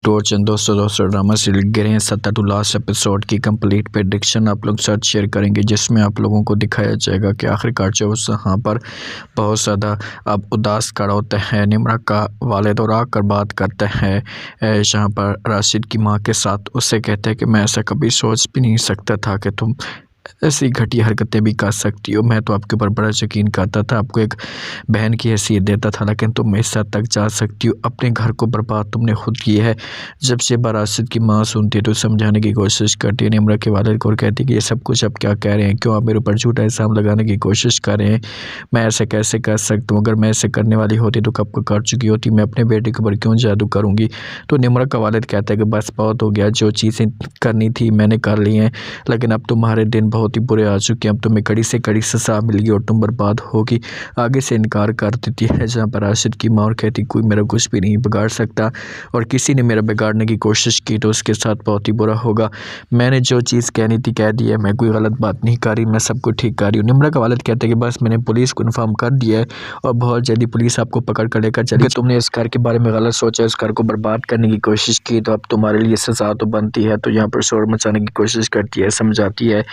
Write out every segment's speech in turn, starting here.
Torch and दोस्तों drama serial गिरे हैं 7 टू लास्ट एपिसोड की कंप्लीट प्रेडिक्शन आप लोग साथ शेयर करेंगे, जिसमें आप लोगों को दिखाया जाएगा कि आखिरकार जो यहाँ पर बहुत ज़्यादा अब उदास खड़ा होता है निम्रा का वालिद और आकर बात करते हैं यहाँ पर राशिद की माँ के साथ। उससे कहते हैं कि मैं ऐसा कभी सोच भी नहीं सकता था कि तुम ऐसी घटिया हरकतें भी कर सकती हो। मैं तो आपके ऊपर बड़ा यकीन करता था, आपको एक बहन की हैसियत देता था, लेकिन तुम इस हद तक जा सकती हो। अपने घर को बर्बाद तुमने खुद किया है। जब से राशिद की माँ सुनती है तो समझाने की कोशिश करती है निम्रा के वालिद को और कहती है कि ये सब कुछ आप क्या कह रहे हैं, क्यों आप मेरे ऊपर झूठा इल्ज़ाम लगाने की कोशिश कर रहे हैं। मैं ऐसे कैसे कर सकता हूँ, अगर मैं ऐसे करने वाली होती तो कब को कर चुकी होती। मैं अपने बेटे के ऊपर क्यों जादू करूँगी। तो निम्रा का वालिद कहता है कि बस बहुत हो गया, जो चीज़ें करनी थी मैंने कर ली हैं, लेकिन अब तुम्हारे दिन बहुत ही बुरे आ चुके हैं। अब तुम्हें कड़ी से कड़ी सज़ा मिलेगी और तुम बर्बाद होगी। आगे से इनकार कर देती है जहाँ पर राशिद की माँ और कहती कोई मेरा कुछ भी नहीं बिगाड़ सकता, और किसी ने मेरा बिगाड़ने की कोशिश की तो उसके साथ बहुत ही बुरा होगा। मैंने जो चीज़ कहनी थी कह दी है, मैं कोई गलत बात नहीं कर रही, मैं सब कुछ ठीक कर रही हूँ। निम्रा का वालिद कहते हैं कि बस मैंने पुलिस को इन्फॉर्म कर दिया है और बहुत जल्दी पुलिस आपको पकड़ कर लेकर चलेगी। तुमने इस घर के बारे में गलत सोचा, इस घर को बर्बाद करने की कोशिश की, तो अब तुम्हारे लिए सज़ा तो बनती है। तो यहाँ पर शोर मचाने की कोशिश करती है, समझाती है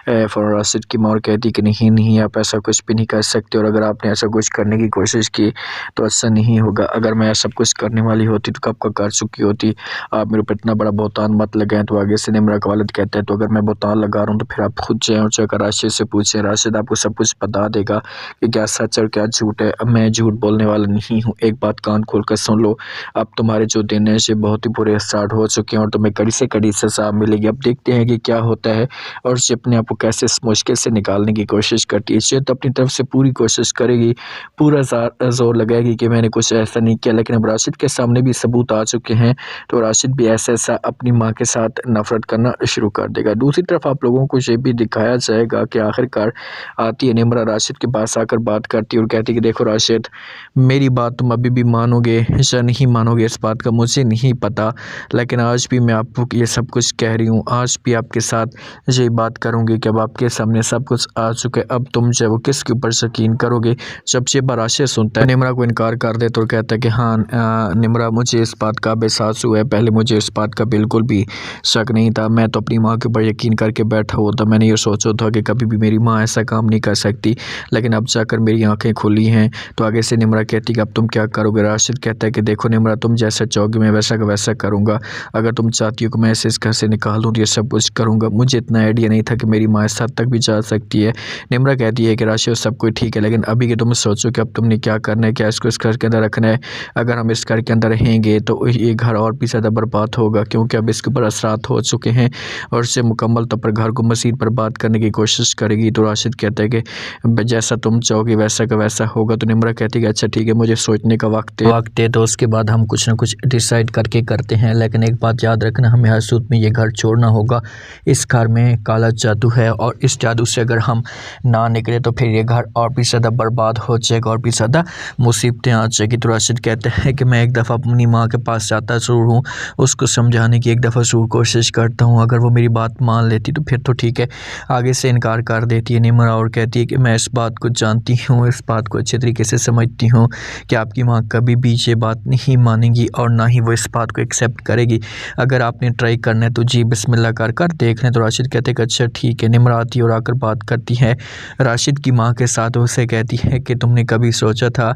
फ़ौरन राशिद की माँ और कहती कि नहीं आप ऐसा कुछ भी नहीं कर सकते, और अगर आपने ऐसा कुछ करने की कोशिश की तो ऐसा नहीं होगा। अगर मैं ऐसा कुछ करने वाली होती तो कब का कर चुकी होती। आप मेरे ऊपर इतना बड़ा बहुतान मत लगाएं। तो आगे से निम्रा का वालिद कहता है तो अगर मैं बहुतान लगा रहा हूँ तो फिर आप खुद जाएँ और जाकर राशिद से पूछें, राशिद आपको सब कुछ बता देगा कि क्या सच और क्या झूठ है। अब मैं झूठ बोलने वाला नहीं हूँ। एक बात कान खोल कर सुन लो, अब तुम्हारे जो दिन है बहुत ही बुरे स्टार्ट हो चुके हैं और तुम्हें कड़ी से कड़ी सज़ा मिलेगी। अब देखते हैं कि क्या होता है और उसे अपने आप को कैसे इस मुश्किल से निकालने की कोशिश करती है। तो अपनी तरफ से पूरी कोशिश करेगी, पूरा जोर लगाएगी कि मैंने कुछ ऐसा नहीं किया, लेकिन अब राशिद के सामने भी सबूत आ चुके हैं तो राशिद भी ऐसा अपनी माँ के साथ नफरत करना शुरू कर देगा। दूसरी तरफ आप लोगों को ये भी दिखाया जाएगा कि आखिरकार आती है निम्रा राशिद के पास आकर बात करती है और कहती है कि देखो राशिद, मेरी बात तुम अभी भी मानोगे या नहीं मानोगे इस बात का मुझे नहीं पता, लेकिन आज भी मैं आपको ये सब कुछ कह रही हूँ। आज भी आपके साथ यही बात करूँगी कि अब आपके सामने सब कुछ आ चुका है। अब तुम जो वो किसके ऊपर यकीन करोगे। जब ये राशिद सुनता है निम्रा को इनकार कर दे तो कहता है कि हाँ निम्रा, मुझे इस बात का एहसास हुआ है, पहले मुझे इस बात का बिल्कुल भी शक नहीं था। मैं तो अपनी माँ के ऊपर यकीन करके बैठा हुआ था। मैंने ये सोचा था कि कभी भी मेरी माँ ऐसा काम नहीं कर सकती, लेकिन अब जाकर मेरी आंखें खुली हैं। तो आगे से निम्रा कहती कि अब तुम क्या करोगे। राशिद कहता है कि देखो निम्रा, तुम जैसा चाहोगे मैं वैसा का वैसा करूँगा। अगर तुम चाहती हो कि मैं इस घर से निकाल दूँ तो ये सब कुछ करूँगा। मुझे इतना आइडिया नहीं था कि मेरी माँ इस हद तक भी जा सकती है। निम्रा कहती है कि राशिद सब कुछ ठीक है, लेकिन अभी कि तुम सोचो कि अब तुमने क्या करना है, क्या इसको इस घर के अंदर रखना है। अगर हम इस घर के अंदर रहेंगे तो ये घर और भी ज़्यादा बर्बाद होगा, क्योंकि अब इसके ऊपर असरात हो चुके हैं और इससे मुकम्मल तौर पर घर को मज़ीद बर्बाद करने की कोशिश करेगी। तो राशिद कहता है कि जैसा तुम चाहोगे वैसा का वैसा होगा। तो निम्रा कहती है कि अच्छा ठीक है, मुझे सोचने का वक्त है, तो उसके बाद हम कुछ ना कुछ डिसाइड करके करते हैं। लेकिन एक बात याद रखना, हमें हर सूरत में ये घर छोड़ना होगा। इस घर में काला जादू है और इस जादू से अगर हम ना निकले तो फिर ये घर और भी ज़्यादा बर्बाद हो जाएगा और भी ज़्यादा मुसीबतें आ जाएगी। तो राशिद कहते हैं कि मैं एक दफ़ा अपनी माँ के पास जाता ज़रूर हूँ, उसको समझाने की एक दफ़ा ज़रूर कोशिश करता हूँ। अगर वो मेरी बात मान लेती तो फिर तो ठीक है। आगे से इनकार कर देती है निम्रा और कहती है कि मैं इस बात को जानती हूँ, इस बात को अच्छे तरीके से समझती हूँ कि आपकी माँ कभी भी ये बात नहीं मानेगी और ना ही वो इस बात को एक्सेप्ट करेगी। अगर आपने ट्राई करना है तो जी बिस्मिल्लाह कर देख लें। तो राशिद कहते हैं कि अच्छा ठीक है। निम्रा आती है और आकर बात करती है राशिद की माँ के साथ। उसे कहती है कि तुमने कभी सोचा था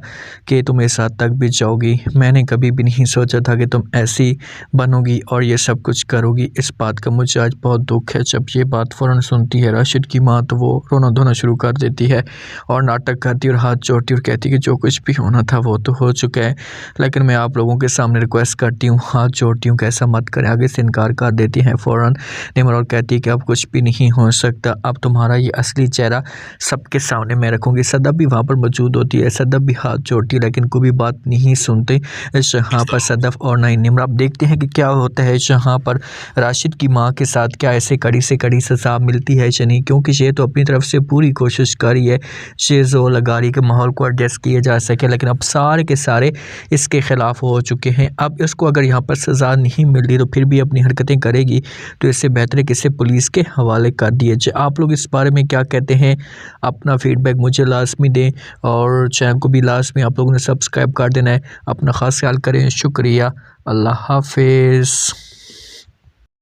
कि तुम इस हद तक भी जाओगी। मैंने कभी भी नहीं सोचा था कि तुम ऐसी बनोगी और ये सब कुछ करोगी। इस बात का मुझे आज बहुत दुख है। जब ये बात फ़ौरन सुनती है राशिद की माँ तो वो रोना धोना शुरू कर देती है और नाटक करती और हाथ जोड़ती और कहती कि जो कुछ भी होना था वो तो हो चुका है, लेकिन मैं आप लोगों के सामने रिक्वेस्ट करती हूँ, हाथ जोड़ती हूँ कि ऐसा मत करें। आगे से इनकार कर देती है फ़ौरन निम्रा और कहती है कि अब कुछ भी नहीं हो सकता। अब तुम्हारा ये असली चेहरा सबके सामने मैं रखूँगी। सदब भी वहाँ पर मौजूद होती है। सदब भी हाथ जोड़ती है लेकिन कोई भी बात नहीं सुनते यहाँ पर सदफ और ना ही निम्रा। अब देखते हैं कि क्या होता है यहाँ पर राशिद की माँ के साथ, क्या ऐसे कड़ी से कड़ी सज़ा मिलती है या नहीं, क्योंकि ये तो अपनी तरफ से पूरी कोशिश कर रही है ये जोर लगा रही है कि माहौल को एडजस्ट किया जा सके, लेकिन अब सारे के सारे इसके ख़िलाफ़ हो चुके हैं। अब इसको अगर यहाँ पर सज़ा नहीं मिल रही तो फिर भी अपनी हरकतें करेगी, तो इससे बेहतर है कि इसे पुलिस के हवाले कर दीजिए। आप लोग इस बारे में क्या कहते हैं, अपना फीडबैक मुझे लाजमी दें और चैनल को भी लाजमी आप लोगों ने सब्सक्राइब कर देना है। अपना ख़ास ख्याल करें। शुक्रिया। अल्लाह हाफिज़।